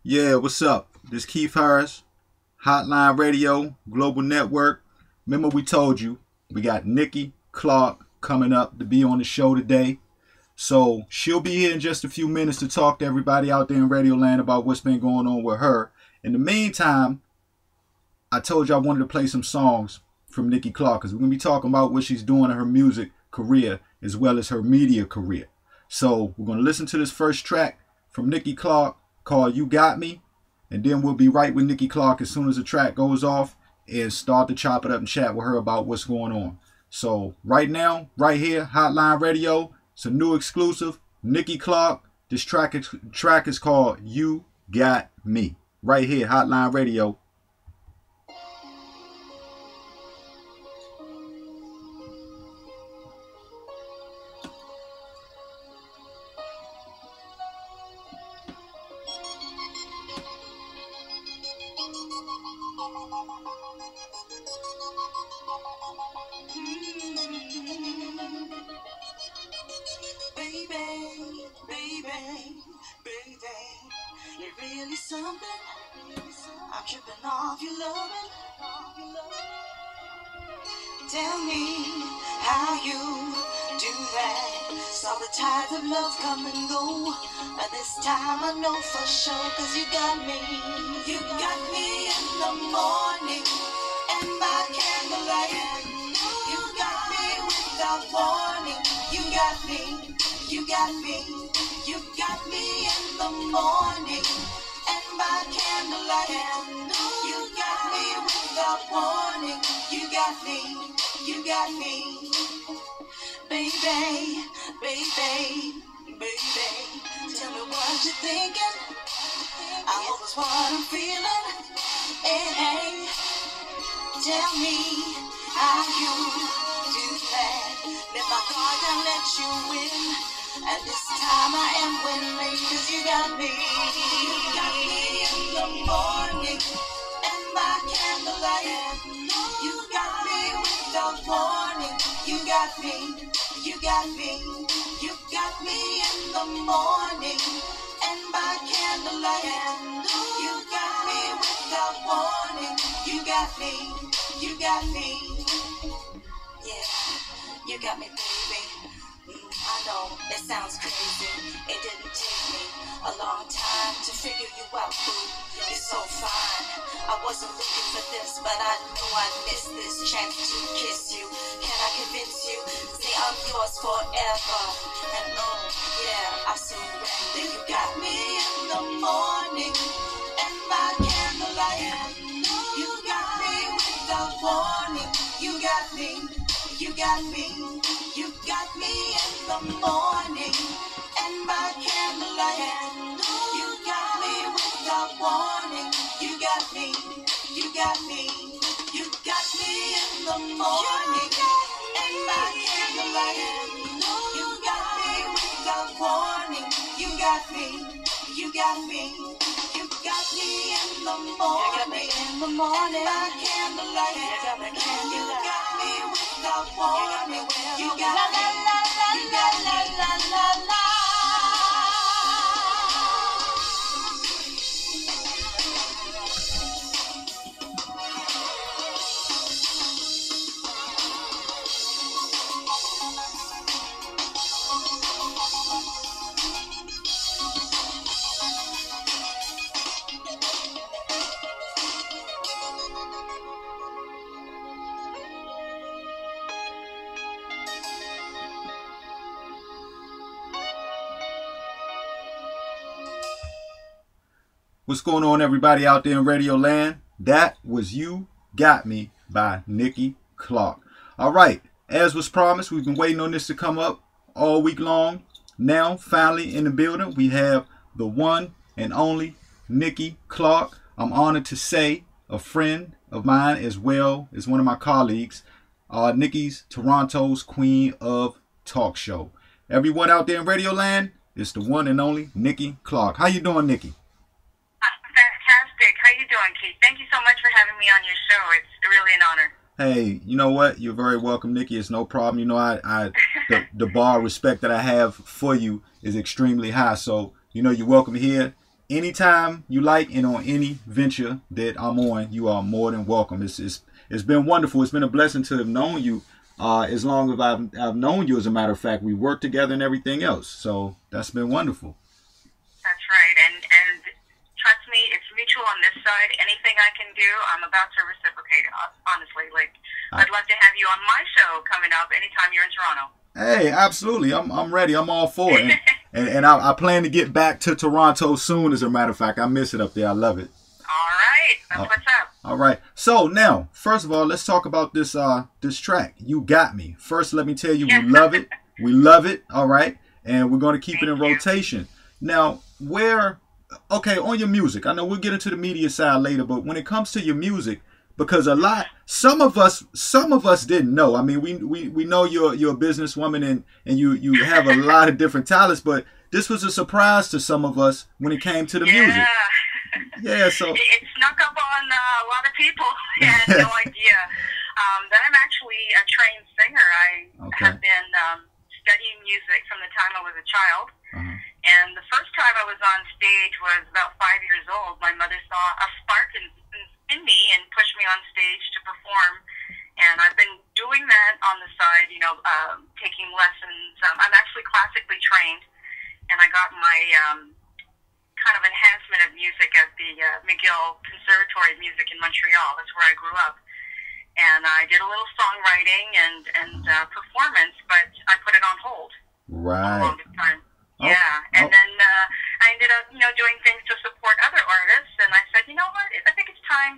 Yeah, what's up? This Keith Harris, Hotline Radio, Global Network. Remember we told you we got Nikki Clarke coming up to be on the show today. So she'll be here in just a few minutes to talk to everybody out there in Radio Land about what's been going on with her. In the meantime, I told you I wanted to play some songs from Nikki Clarke because we're going to be talking about what she's doing in her music career as well as her media career. So we're going to listen to this first track from Nikki Clarke called You Got Me, and then we'll be right with Nikki Clarke as soon as the track goes off and start to chop it up and chat with her about what's going on. So right now, right here, Hotline Radio, it's a new exclusive, Nikki Clarke. This track is called You Got Me. Right here, Hotline Radio. Tell me how you do that. Saw the tides of love come and go, but this time I know for sure, 'cause you got me. You got me in the morning and by candlelight. You got me without warning. You got me, you got me, you got me in the morning and by candlelight. You got me without warning. You got me, you got me. Baby, baby, baby, tell me what you're thinking. I hope it's what I'm feeling. Hey, tell me how you do that. Let my guard down, let you win. And this time I am winning, 'cause you got me. You got me in the morning and by candlelight. You got me without warning. You got me, you got me, you got me in the morning and by candlelight. You got me without warning. You got me, you got me. Yeah, you got me, baby. I know it sounds crazy. It didn't take me a long time to figure you out, boo. You're so fine. I wasn't looking for this, but I knew I missed this chance to kiss you. Can I convince you? Say I'm yours forever. And oh, yeah, I surrender. You got me in the morning and by candlelight. You got me without warning. You got me, you got me, you got me in the morning and by candlelight. You got me without warning. You got me, you got me, you got me in the morning and by candlelight. You got me without warning. You got me, you got me, you got me in the morning and by candlelight. You got me without warning. You got me, you got me, la la la. What's going on, everybody out there in Radio Land? That was You Got Me by Nikki Clarke. All right, as was promised, we've been waiting on this to come up all week long. Now, finally in the building, we have the one and only Nikki Clarke. I'm honored to say a friend of mine as well as one of my colleagues. Nikki's Toronto's Queen of Talk Show. Everyone out there in Radio Land, it's the one and only Nikki Clarke. How you doing, Nikki? Fantastic. How you doing, Keith? Thank you so much for having me on your show. It's really an honor. Hey, you know what? You're very welcome, Nikki. It's no problem. You know, I the bar of respect that I have for you is extremely high. So, you know, you're welcome here anytime you like, and on any venture that I'm on, you are more than welcome. It's been wonderful. It's been a blessing to have known you as long as I've known you. As a matter of fact, we work together and everything else. So that's been wonderful. That's right, and trust me, it's mutual on this side. Anything I can do, I'm about to reciprocate. Honestly, like I'd love to have you on my show coming up anytime you're in Toronto. Hey, absolutely. I'm ready. I'm all for it. And I plan to get back to Toronto soon, as a matter of fact. I miss it up there. I love it. All right. That's what's up. All right. So now, first of all, let's talk about this track. You Got Me. First, let me tell you, we love it. We love it. All right. And we're going to keep it in rotation. Now, okay, on your music, I know we'll get into the media side later, but when it comes to your music, because some of us didn't know. I mean, we know you're a businesswoman and you have a lot of different talents, but this was a surprise to some of us when it came to the music. Yeah, so it snuck up on a lot of people. I had no idea that I'm actually a trained singer. I have been studying music from the time I was a child. And the first time I was on stage was about 5 years old. My mother saw a spark in me and pushed me on stage to perform. And I've been doing that on the side, you know, taking lessons. I'm actually classically trained, and I got my kind of enhancement of music at the McGill Conservatory of Music in Montreal. That's where I grew up. And I did a little songwriting and performance, but I put it on hold for the longest time. And then I ended up, you know, doing things to support other artists, and I said, you know what, I think it's time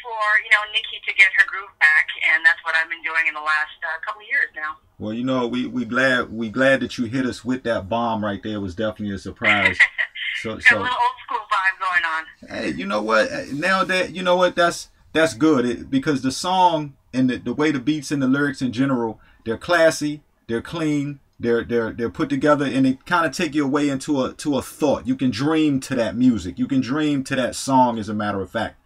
for, you know, Nikki to get her groove back, and that's what I've been doing in the last couple of years now. Well, you know, we glad that you hit us with that bomb right there. It was definitely a surprise. Got a little old school vibe going on. Hey, you know what? Now that you know what, that's good because the song and the way the beats and the lyrics in general, they're classy, they're clean. They're put together, and they kind of take you away into a thought. You can dream to that music. You can dream to that song, as a matter of fact.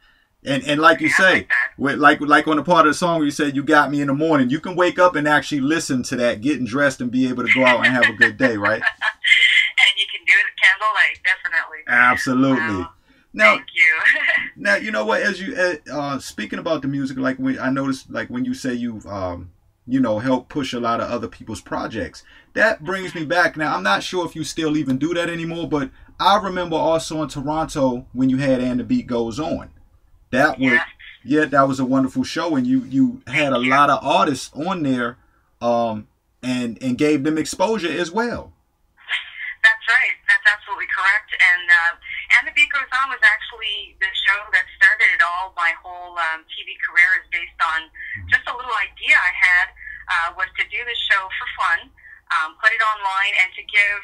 And like you say, like on the part of the song where you said you got me in the morning, you can wake up and actually listen to that, getting dressed, and be able to go out and have a good day, right? And you can do it at candlelight, definitely. Absolutely. Wow. Now, thank you. Now, you know what? As you speaking about the music, like I noticed, like when you say you've you know, help push a lot of other people's projects. That brings me back. Now, I'm not sure if you still even do that anymore, but I remember also in Toronto when you had And the Beat Goes On. That was that was a wonderful show, and you had a lot of artists on there, and gave them exposure as well. That's right. That's absolutely correct. And the Beat Goes On was actually the show that started it all. My whole TV career is based on just a little idea I had was to do this show for fun, put it online, and to give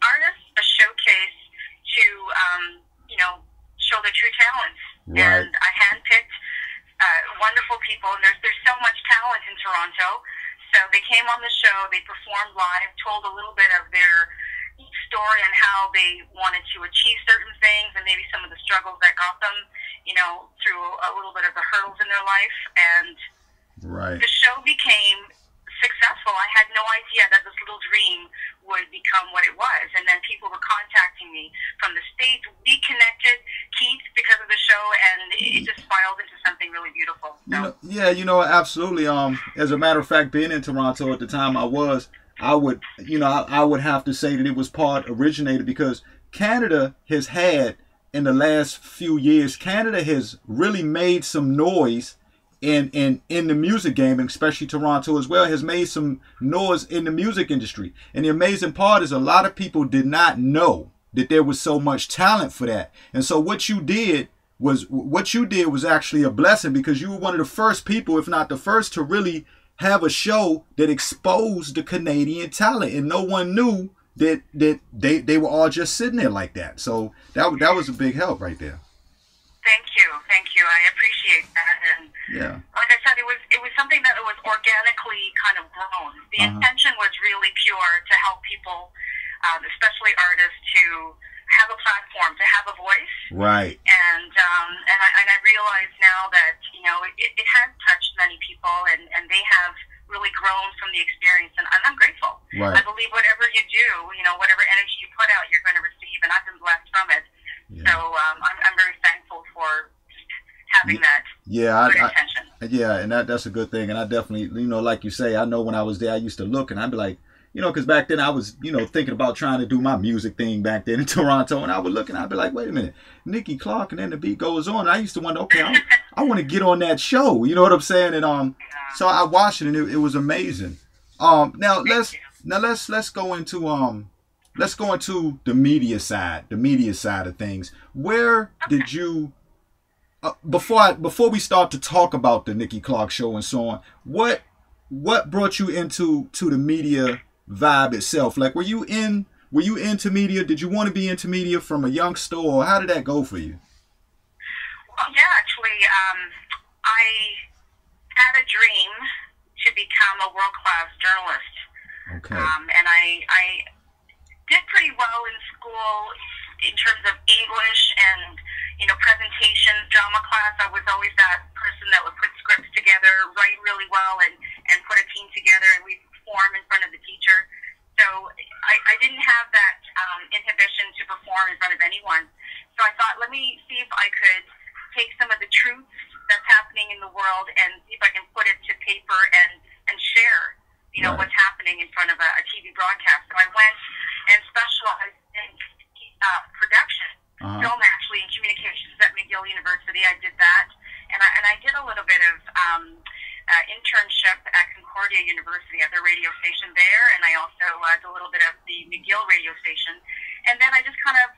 artists a showcase to, you know, show their true talents. Right. And I handpicked wonderful people, and there's so much talent in Toronto. So they came on the show, they performed live, told a little bit of their story and how they wanted to achieve certain things and maybe some of the struggles that got them, you know, through a little bit of the hurdles in their life. And the show became successful. I had no idea that this little dream would become what it was. And then people were contacting me from the States. We connected, Keith, because of the show, and it just spiraled into something really beautiful. So. You know, absolutely. As a matter of fact, being in Toronto at the time I would have to say that it was originated because Canada has had, in the last few years, Canada has really made some noise in the music game, and especially Toronto as well, has made some noise in the music industry. And the amazing part is a lot of people did not know that there was so much talent for that. And so what you did was actually a blessing, because you were one of the first people, if not the first, to really have a show that exposed the Canadian talent, and no one knew that they were all just sitting there like that. So that was a big help right there. Thank you. I appreciate that. And like I said, it was something that was organically kind of grown. The intention was really pure to help people, especially artists, to have a platform, to have a voice. Right. And I realize now that, you know, it has touched many people, and they have really grown from the experience, and I'm grateful. Right. I believe whatever you do, whatever energy you put out, you're going to receive, and I've been blessed from it. Yeah. So I'm very thankful for having that good intention. Yeah, and that's a good thing. And I definitely, like you say, I know when I was there, I used to look and I'd be like, because back then I was, thinking about trying to do my music thing back then in Toronto. And I would look and I'd be like, wait a minute, Nikki Clarke, and then the beat goes on. I used to wonder, okay, I want to get on that show. You know what I'm saying? And so I watched it and it was amazing. Now let's go into the media side of things. Where did you before we start to talk about the Nikki Clarke show and so on, what brought you into the media vibe itself? Like, were you into media? Did you want to be into media from a youngster, or how did that go for you? Well, yeah, actually, I had a dream to become a world-class journalist. Okay. And I did pretty well in school in terms of English and, presentations, drama class. I was always that person that would put scripts together, write really well, and put a team together, and we'd perform in front of the teacher. So I didn't have that inhibition to perform in front of anyone. So I thought, let me see if I could take some of the truths that's happening in the world and see if I can put it to paper and share, what's happening in front of a TV broadcast. So I went and specialized in production, film actually, and communications at McGill University. I did that, and I did a little bit of internship at Concordia University at the radio station there, and I also did a little bit of the McGill radio station, and then I just kind of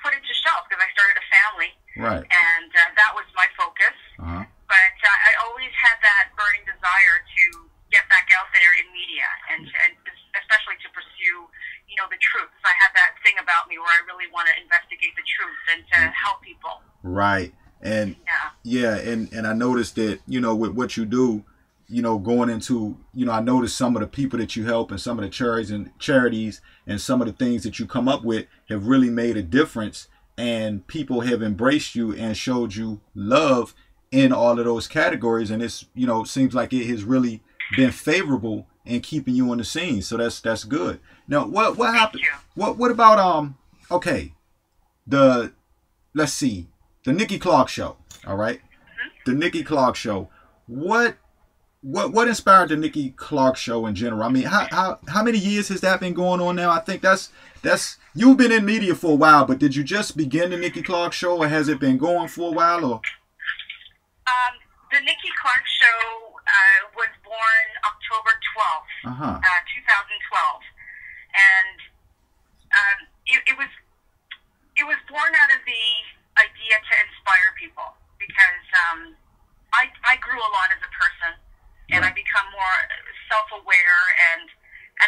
put it to shelf because I started a family, right? And that was my focus. But I always had that burning desire to get back out there in media, and especially to pursue, the truth. I have that thing about me where I really want to investigate the truth and to help people. Right. And and I noticed that, with what you do, going into, I noticed some of the people that you help and some of the charities and some of the things that you come up with have really made a difference, and people have embraced you and showed you love in all of those categories. And it's, seems like it has really been favorable in keeping you on the scene. So that's good. Now, what happened? What about let's see, the Nikki Clarke show. All right, the Nikki Clarke show. What inspired the Nikki Clarke show in general? I mean, how many years has that been going on now? I think that's you've been in media for a while, but did you just begin the Nikki Clarke show, or has it been going for a while? Or the Nikki Clarke show was born October 12th, 2012, and it was born out of the idea to inspire people, because I grew a lot as a person, and I become more self-aware, and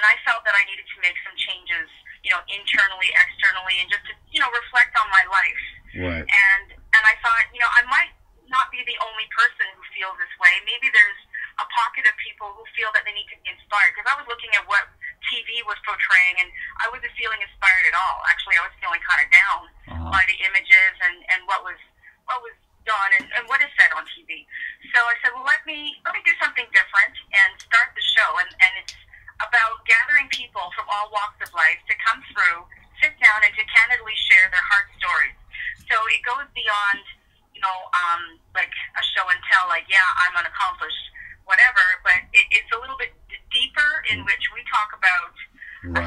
I felt that I needed to make some changes, internally, externally, and just to reflect on my life. Right. And I thought, I might not be the only person who feels this way. Maybe there's a pocket of people who feel that they need to be inspired, because I was looking at what TV was portraying, and I wasn't feeling inspired at all. Actually, I was feeling kind of down by the images and what was done and what is said on TV. So I said, well, let me do something different and start the show, and it's about gathering people from all walks of life to come through, sit down, and to candidly share their heart stories. So it goes beyond, like a show and tell, like, yeah, I'm unaccomplished, whatever, but it's a little bit deeper, in which we talk about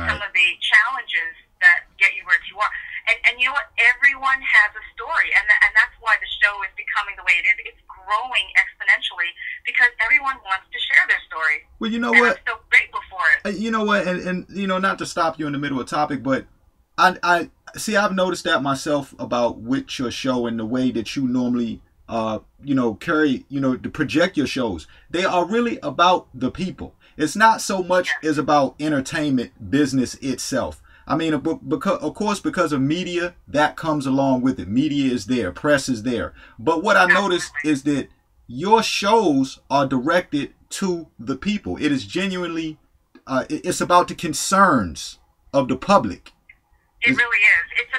some of the challenges that get you where you are. And you know what? Everyone has a story, and that's why the show is becoming the way it is. It's growing exponentially because everyone wants to share their story. Well, you know what? I'm so grateful for it. You know what? And not to stop you in the middle of a topic, but I see, I've noticed that myself about with your show and the way that you normally carry, to project your shows. They are really about the people. It's not so much as about entertainment business itself. I mean, because of media, that comes along with it. Media is there, press is there. But what I noticed is that your shows are directed to the people. It is genuinely, it's about the concerns of the public. It really is. It's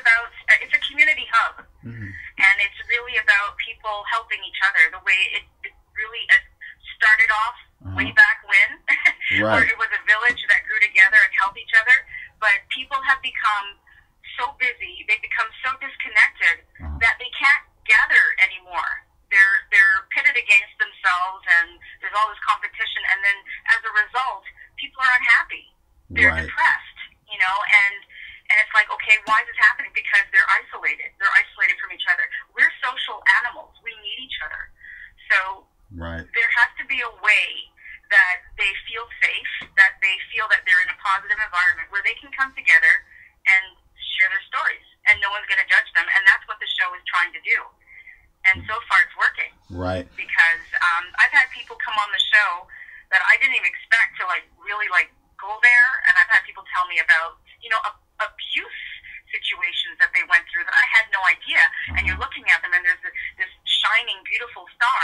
a community hub. And it's really about people helping each other. The way it really started off way back when, where Right. it was a village that grew together and helped each other. But people have become so busy, they become so disconnected that they can't gather anymore. They're pitted against themselves, and there's all this competition. And then, as a result, people are unhappy. They're Right. depressed, you know, and it's like, okay, why is this happening? Because they're isolated. They're isolated from each other. We're social animals. We need each other. So Right. there has to be a way that they feel safe, that they feel that they're in a positive environment where they can come together and share their stories, and no one's going to judge them. And that's what the show is trying to do. And so far, it's working. Right. Because I've had people come on the show that I didn't even expect to really go there, and I've had people tell me about, you know, abuse situations that they went through that I had no idea. And you're looking at them, and there's this shining, beautiful star.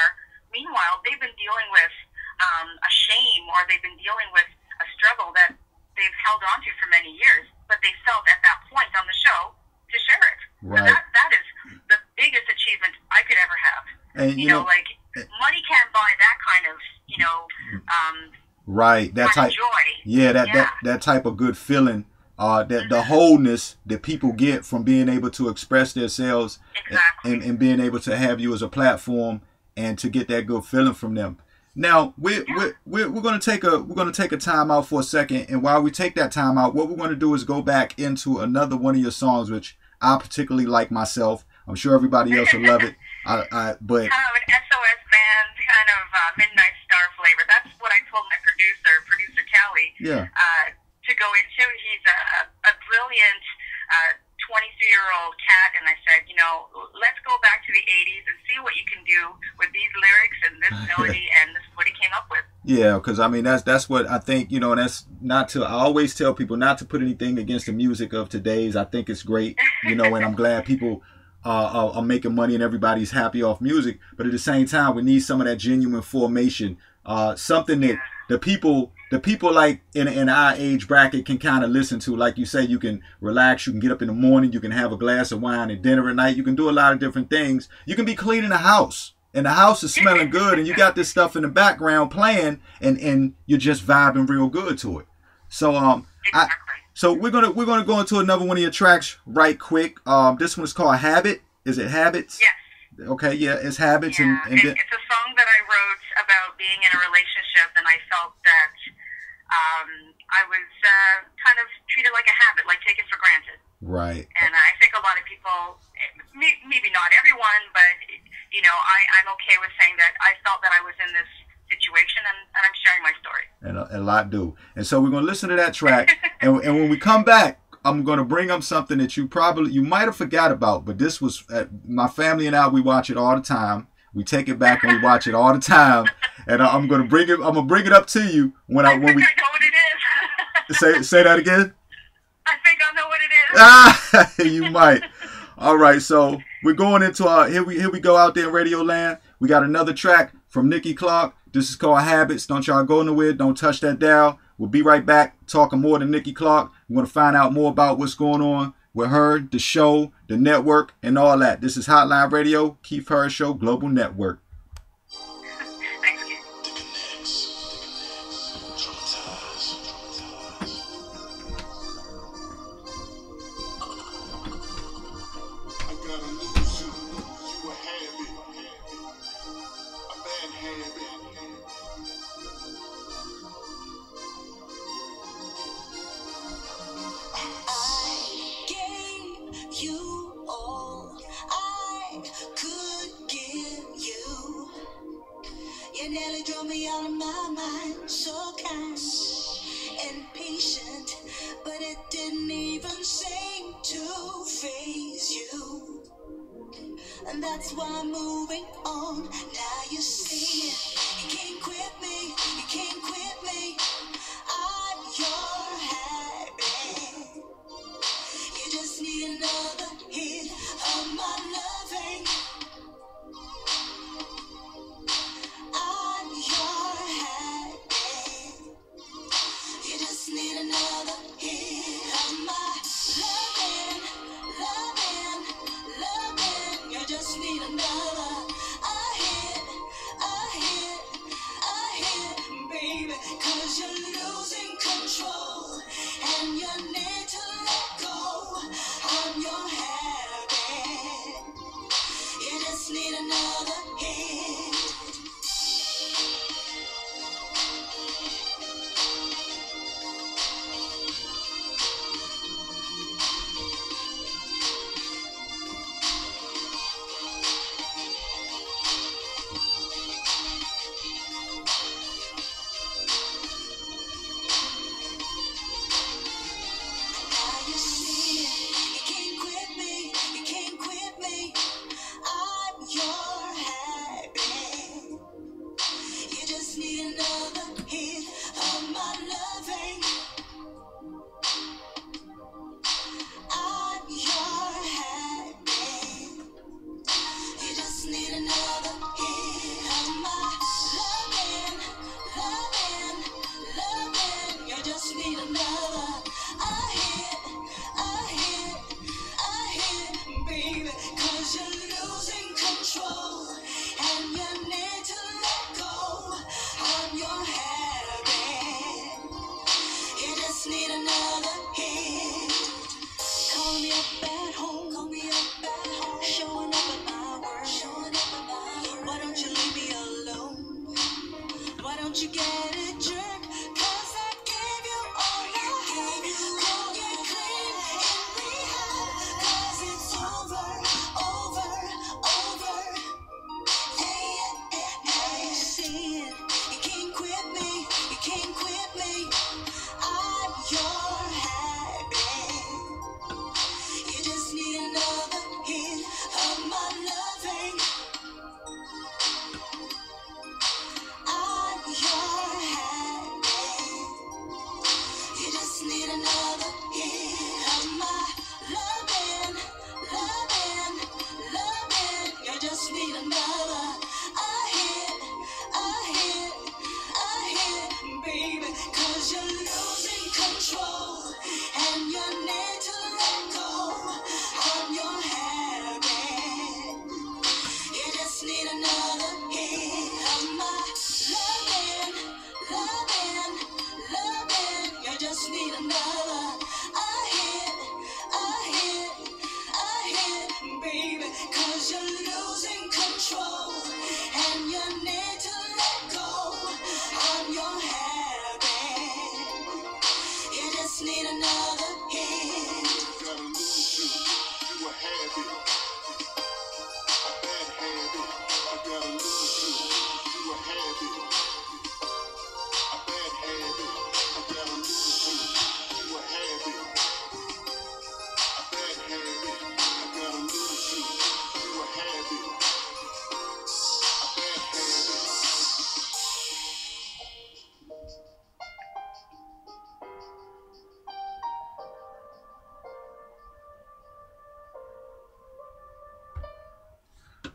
Meanwhile, they've been dealing with a shame, or they've been dealing with a struggle that they've held on to for many years, but they felt at that point on the show to share it. Right. So that is the biggest achievement I could ever have. And You know, money can't buy that kind of, you know, right. That kind type. of joy. Yeah. That type of good feeling. That the wholeness that people get from being able to express themselves, Exactly. and being able to have you as a platform and to get that good feeling from them. Now we're gonna take a time out for a second, and while we take that time out, what we're gonna do is go back into another one of your songs, which I particularly like myself. I'm sure everybody else will love it. But Kind of an SOS band, kind of Midnight Star flavor. That's what I told my producer Kelly, yeah, to go into. He's a brilliant 23-year-old cat, and I said, you know, let's go back to the 80s and see what you can do with these lyrics and this melody, and this is what he came up with. yeah, because I mean that's what I think. You know, and that's not to. I always tell people not to put anything against the music of today's. I think it's great. You know, and I'm glad people are making money and everybody's happy off music. But at the same time, we need some of that genuine formation. Something that the people like in our age bracket can kind of listen to. Like you say, you can relax, you can get up in the morning, you can have a glass of wine and dinner at night, you can do a lot of different things. You can be cleaning the house and the house is smelling good and you got this stuff in the background playing and you're just vibing real good to it. So Exactly. so we're gonna go into another one of your tracks right quick. This one's called Habit. Is it Habits? Yes. Okay, yeah, it's Habits. Yeah, And then, it's a song that I wrote about being in a relationship, and I felt that I was kind of treated like a habit, like taken for granted. right. And I think a lot of people, maybe not everyone, but, you know, I'm okay with saying that I felt that I was in this situation, and I'm sharing my story. And a lot do. And so we're going to listen to that track. and when we come back, I'm going to bring up something that you might have forgot about, but this was, my family and I, we watch it all the time. We take it back and we watch it all the time. And I'm going to bring it up to you when I know what it is. say that again. I think I know what it is. You might. All right. So we're going into here we go out there in Radio Land. We got another track from Nikki Clarke. This is called Habits. Don't y'all go nowhere. Don't touch that dial. We'll be right back talking more to Nikki Clarke. We want to find out more about what's going on with her, the show, the network, and all that. This is Hotline Radio, Keith Harris Show, Global Network. Thanks, Keith. I gotta lose you. You a habit. A bad habit. I gave you all I could give you. You nearly drove me out of my mind. So kind and patient, but it didn't even seem to faze you. And that's why I'm moving on. Now you see, you can't quit me. You can't quit me. I'm your habit. You just need another hit of my loving. I'm your habit. You just need another hit of my loving, loving, loving. You just need another hit, a hit, a hit,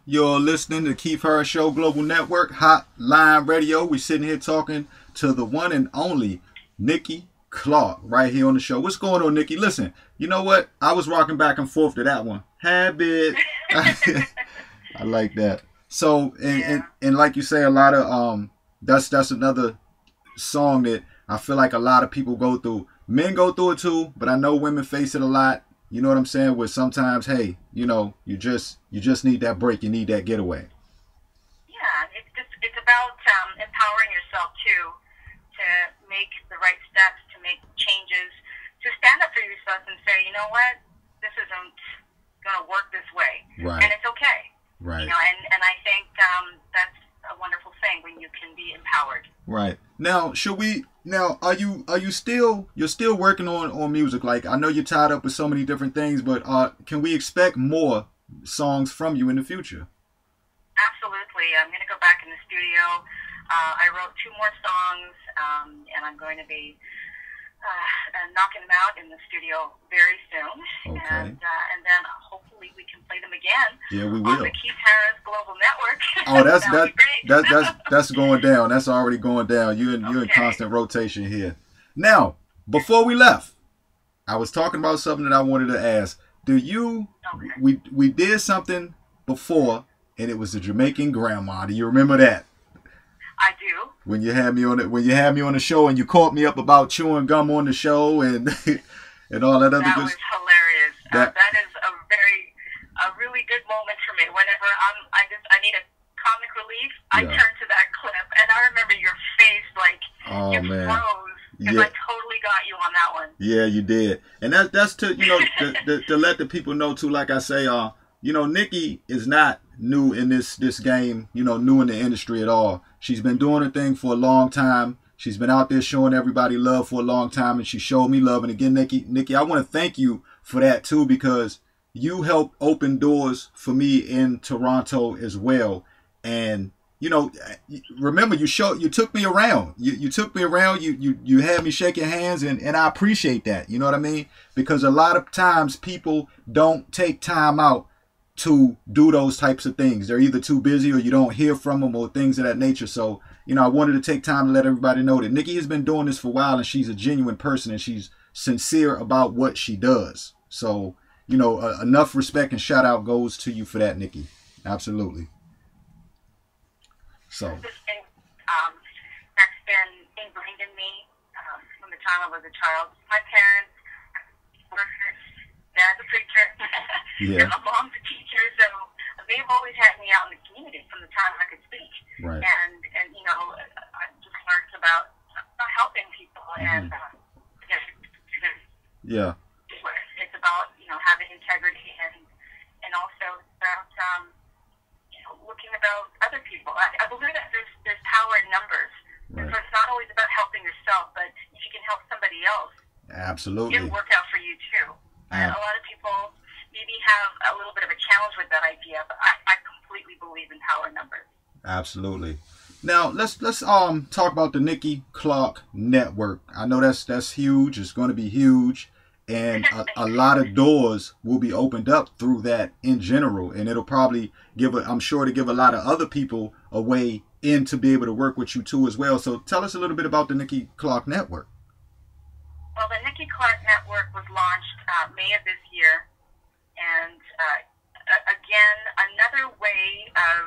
You're listening to Keith Harris Show Global Network Hotline Radio. We're sitting here talking to the one and only Nikki Clarke right here on the show. What's going on, Nikki? Listen, you know what? I was rocking back and forth to that one. Habit. I like that. So, and like you say, a lot of that's another song that I feel like a lot of people go through. Men go through it too, but I know women face it a lot. You know what I'm saying? Where sometimes, hey, you know, you just need that break. You need that getaway. Yeah, it's about empowering yourself too, to make the right steps, to make changes, to stand up for yourself and say, you know what, this isn't going to work this way, right? And it's okay, right? You know, and I think that's a wonderful thing when you can be empowered. Right. Now, are you still working on music? Like, I know you're tied up with so many different things, but can we expect more songs from you in the future? Absolutely. I'm going to go back in the studio. I wrote 2 more songs, and I'm going to be knocking them out in the studio very soon. Okay. And then hopefully we can play them again. Yeah, we will. On the Keith Harris Global Network. Oh, that's going down. That's already going down. You're in constant rotation here. Now, before we left, I was talking about something that I wanted to ask. We did something before, and it was the Jamaican grandma. Do you remember that? I do. When you had me on the show, and you caught me up about chewing gum on the show, and and all that other good. That was hilarious. That is a really good moment for me. Whenever I need a comic relief, I turn to that clip, and I remember your face, like, you froze, because I totally got you on that one. Yeah, you did, and that's to to let the people know too. Like I say, Nikki is not new in this game, new in the industry at all. She's been doing her thing for a long time. She's been out there showing everybody love for a long time, and she showed me love. And again, Nikki, I want to thank you for that too, because you helped open doors for me in Toronto as well. And remember, you took me around. You took me around. You had me shaking hands, and I appreciate that. You know what I mean? Because a lot of times people don't take time out to do those types of things. They're either too busy, or you don't hear from them, or things of that nature. So, I wanted to take time to let everybody know that Nikki has been doing this for a while, and she's a genuine person, and she's sincere about what she does. So, enough respect and shout out goes to you for that, Nikki. Absolutely. So. That's been ingrained in me from the time I was a child. My parents were Dad's a preacher, and my mom's a teacher, so they've always had me out in the community from the time I could speak. Right. And I just learned about helping people, and it's about having integrity, and also about looking about other people. I believe that there's power in numbers. Right. So it's not always about helping yourself, but if you can help somebody else, absolutely, it'll work out for you too. And a lot of people maybe have a little bit of a challenge with that idea, but I completely believe in power numbers. Absolutely. Now let's talk about the Nikki Clarke Network. I know that's huge. It's going to be huge, and a lot of doors will be opened up through that in general, and it'll probably I'm sure to give a lot of other people a way in to be able to work with you too as well. So tell us a little bit about the Nikki Clarke Network. Well, the Nikki Clarke Network was launched May of this year, and again, another way of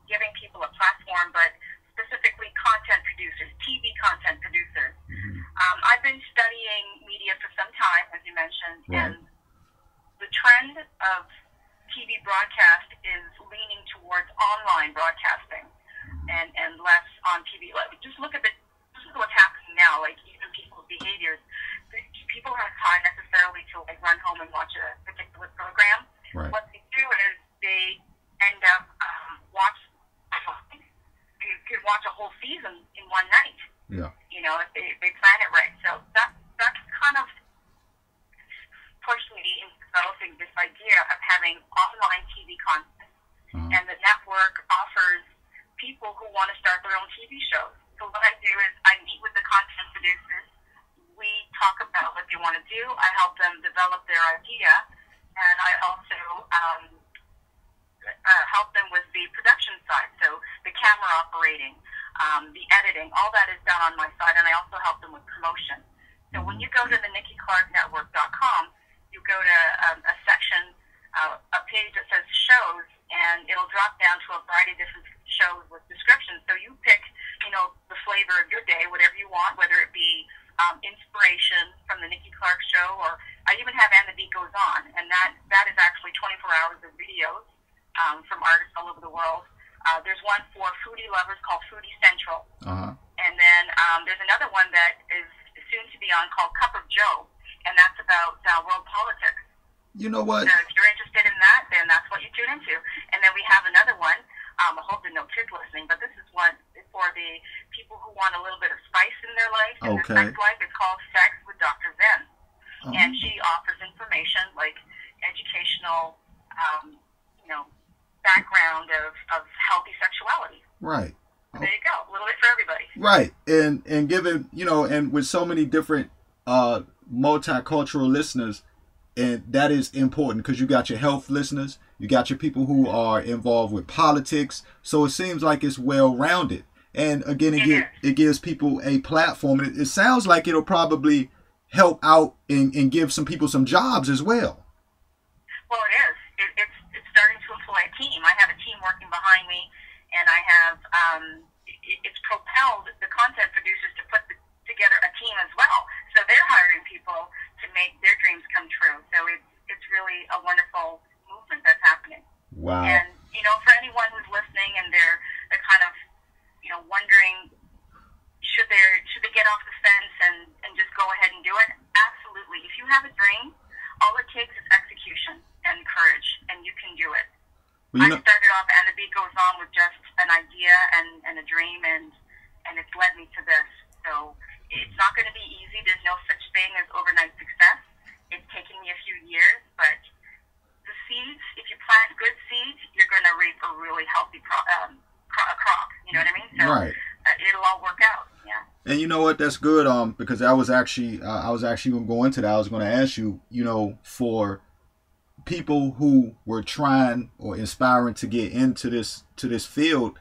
giving people a platform, but specifically content producers, TV content producers. I've been studying media for some time, as you mentioned, and the trend of TV broadcast is leaning towards online broadcasting and less on TV. Just look at what's happening now, like even people's behaviors. People don't have time necessarily to run home and watch a particular program. Right. What's copywriting, the editing, all that is done on my side, and I also help them with promotion. So when you go to the NikkiClarkeNetwork.com, you go to a section, a page that says shows, and it'll drop down to a variety of different shows with descriptions. So you pick, the flavor of your day, whatever you want, whether it be inspiration from the Nikki Clarke Show, or I even have And the Beat Goes On, and that is actually 24 hours of videos from artists all over the world. There's one for foodie lovers called Foodie Central. And then there's another one that is soon to be on called Cup of Joe, and that's about world politics. You know what? So if you're interested in that, then that's what you tune into. And then we have another one. I hope there are no kids listening, but this is one for the people who want a little bit of spice in their life, in their sex life. It's called Sex with Dr. Zen. And she offers information like educational, background of healthy sexuality. Right. There you go. A little bit for everybody. Right. And given, and with so many different multicultural listeners, and that is important because you got your health listeners, you got your people who are involved with politics. So it seems like it's well-rounded. And again, it gives people a platform. And it sounds like it'll probably help out and give some people some jobs as well. Well, it is. It's starting to employ a team. I have a team working behind me, and I have it's propelled the content producers to put together a team as well. So they're hiring people to make their dreams come true. So it's really a wonderful movement that's happening. Wow. And for anyone who's listening and they're kind of wondering should they get off the fence and just go ahead and do it? Absolutely. If you have a dream, all it takes is execution and courage, and you can do it. Well, I started off, and the beat goes on, with just an idea and a dream, and it's led me to this. So it's not going to be easy. There's no such thing as overnight success. It's taken me a few years, but the seeds, if you plant good seeds, you're going to reap a really healthy crop. You know what I mean? So right. It'll all work out. Yeah. And you know what? That's good. Because I was actually going to go into that. I was going to ask you, for people who were trying or inspiring to get into this field,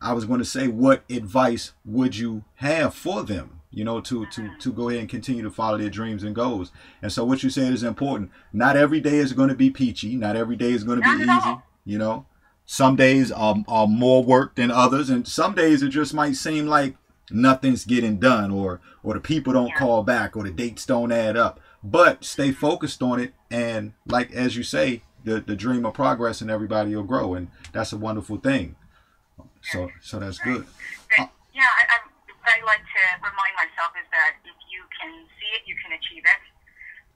I was going to say, what advice would you have for them? To go ahead and continue to follow their dreams and goals. And so what you said is important. Not every day is going to be peachy. Not every day is going to be easy. Some days are more work than others, and some days it just might seem like nothing's getting done, or the people don't call back, or the dates don't add up. But stay focused on it, and like as you say, the dream of progress, and everybody will grow, and that's a wonderful thing. So that's good. I like to remind myself is that if you can see it, you can achieve it.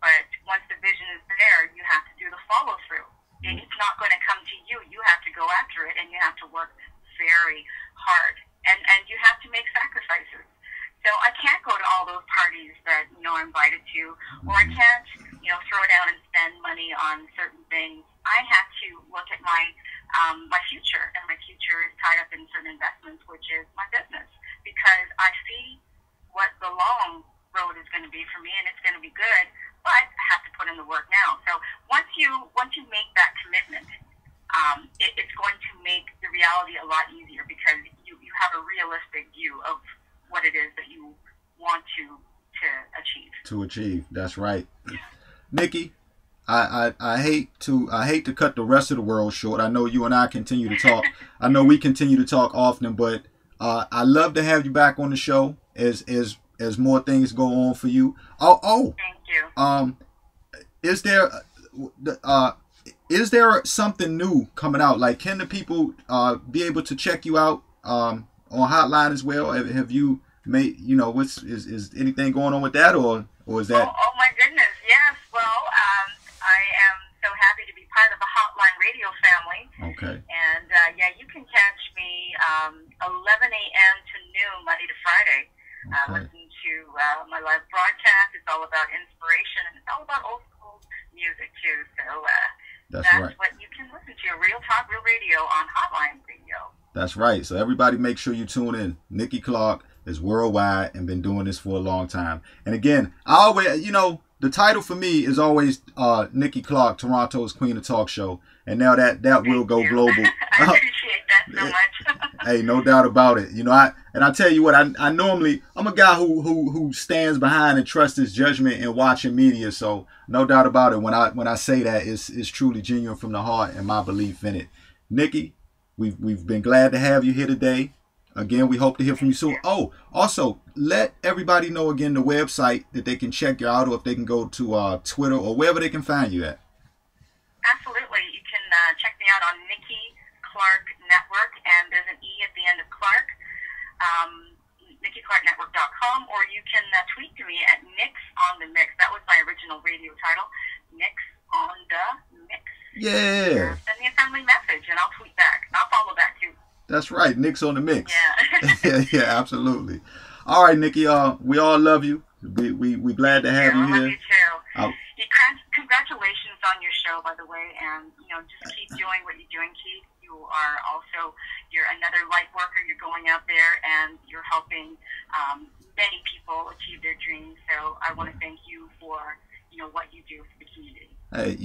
But once the vision is there, you have to do the follow through. It's not going to come to you. You have to go after it, and you have to work very hard, and you have to make sacrifices. So I can't go to all those parties that I'm invited to, or I can't throw down and spend money on certain things. I have to look at my future, and my future is tied up in certain investments, which is my business, because I see what the long road is going to be for me, and it's going to be good. But I have to put in the work now. So once you make that commitment, it's going to make the reality a lot easier, because you have a realistic view of what it is that you want to achieve. That's right. Nikki, I hate to cut the rest of the world short. I know you and I continue to talk. I know we continue to talk often, but I love to have you back on the show as more things go on for you. Oh. Thank you. Is there something new coming out? Like, can the people be able to check you out on Hotline as well? Have you made, is anything going on with that, or is that? Oh my goodness, yes. Well, I am so happy to be part of the Hotline radio family. Okay. And you can catch me 11 a.m. to noon Monday to Friday. Listen to my live broadcast. It's all about inspiration, and it's all about old school music too. So that's right. What you can listen to, Real Talk, Real Radio on Hotline Radio. That's right. So everybody make sure you tune in. Nikki Clarke is worldwide and been doing this for a long time. And again, I always, the title for me is always Nikki Clarke, Toronto's Queen of Talk Show. And now that will go global. I appreciate that so much. Hey, no doubt about it. You know, I tell you what, I normally I'm a guy who stands behind and trusts his judgment in watching media. So no doubt about it. When I say that, it's truly genuine from the heart and my belief in it. Nikki, we've been glad to have you here today. Again, we hope to hear from you soon. Oh, also, let everybody know again the website that they can check you out, or if they can go to Twitter or wherever they can find you at. Absolutely. You can check me out on Nikki Clarke Network, and there's an E at the end of Clarke, NikkiClarkeNetwork.com, or you can tweet to me at Nix on the Mix. That was my original radio title, Nix on the Mix. Yeah. Send me a friendly message, and I'll tweet back. I'll follow back, too. That's right, Nix on the Mix. Yeah. Yeah, absolutely. All right, Nikki, we all love you. We glad to have you here. I love you, too. Congratulations on your show, by the way, and just keep doing what you're doing, Keith. You're another light worker. You're going out there and you're helping many people achieve their dreams. So I want to thank you for what you do for the community. Hey,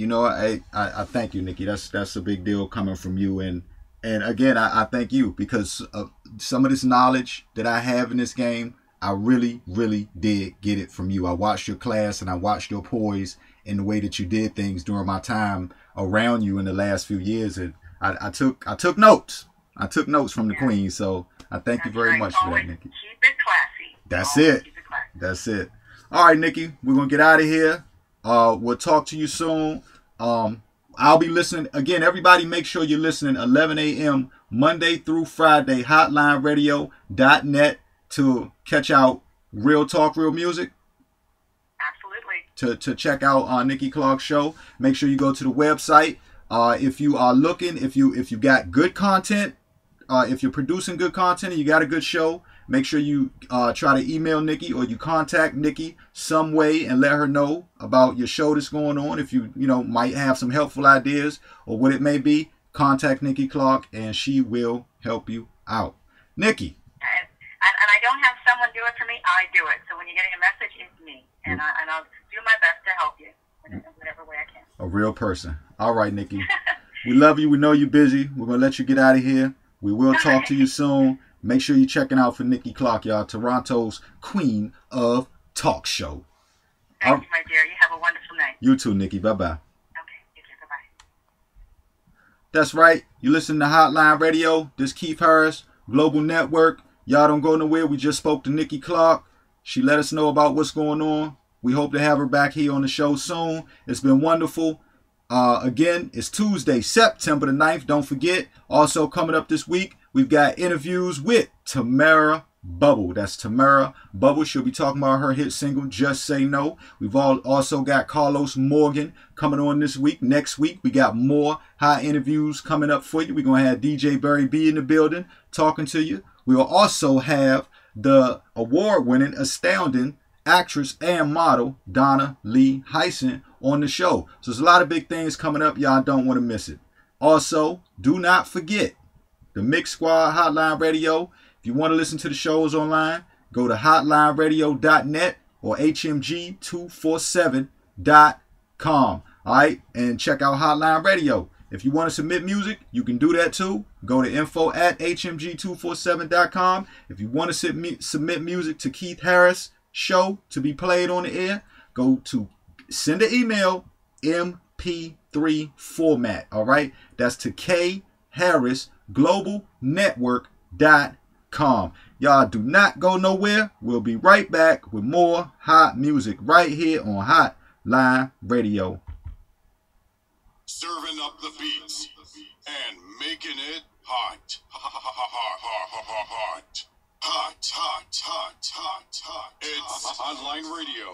I thank you, Nikki. That's a big deal coming from you, and again, I thank you because of some of this knowledge that I have in this game. I really, really did get it from you. I watched your class and I watched your poise in the way that you did things during my time around you in the last few years, and I took notes. I took notes from the Queen, so I thank you very much for that, Nikki. Keep it classy. That's it. Keep it classy. That's it. All right, Nikki, we're gonna get out of here. We'll talk to you soon. I'll be listening again. Everybody, make sure you're listening 11 a.m. Monday through Friday, HotlineRadio.net to catch out Real Talk, Real Music. Absolutely. To check out Nikki Clarke's show. Make sure you go to the website. If you are looking, if you got good content, if you're producing good content and you got a good show, make sure you try to email Nikki, or you contact Nikki some way and let her know about your show that's going on. If you might have some helpful ideas or what it may be, contact Nikki Clarke and she will help you out. Nikki. And I don't have someone do it for me. I do it. So when you're getting a message, it's me. And I'll do my best to help you in whatever way I can. A real person. All right, Nikki. We love you. We know you're busy. We're going to let you get out of here. We will talk to you soon. Make sure you're checking out for Nikki Clarke, y'all. Toronto's Queen of Talk Show. Thank you, my dear. You have a wonderful night. You too, Nikki. Bye-bye. Okay. You too. Bye-bye. That's right. You listen to Hotline Radio. This Keith Harris, Global Network. Y'all don't go nowhere. We just spoke to Nikki Clarke. She let us know about what's going on. We hope to have her back here on the show soon. It's been wonderful. Again, it's Tuesday, September the 9th. Don't forget. Also coming up this week, we've got interviews with Tamara Bubble. That's Tamara Bubble. She'll be talking about her hit single, Just Say No. We've also got Carlos Morgan coming on this week. Next week, we got more high interviews coming up for you. We're going to have DJ Barry B in the building talking to you. We will also have the award-winning, astounding actress and model Donna Lee Hyson on the show. So there's a lot of big things coming up. Y'all don't want to miss it. Also, do not forget the Mix Squad Hotline Radio. If you want to listen to the shows online, go to hotlineradio.net or hmg247.com. All right, and check out Hotline Radio. If you want to submit music, you can do that too. Go to info@hmg247.com. If you want to submit music to Keith Harris show to be played on the air, go to send an email, MP3 format. All right, that's to kharrisglobalnetwork.com. Y'all do not go nowhere. We'll be right back with more hot music right here on Hotline Radio. Serving up the beats and making it hot. Hot. It's Hotline Radio.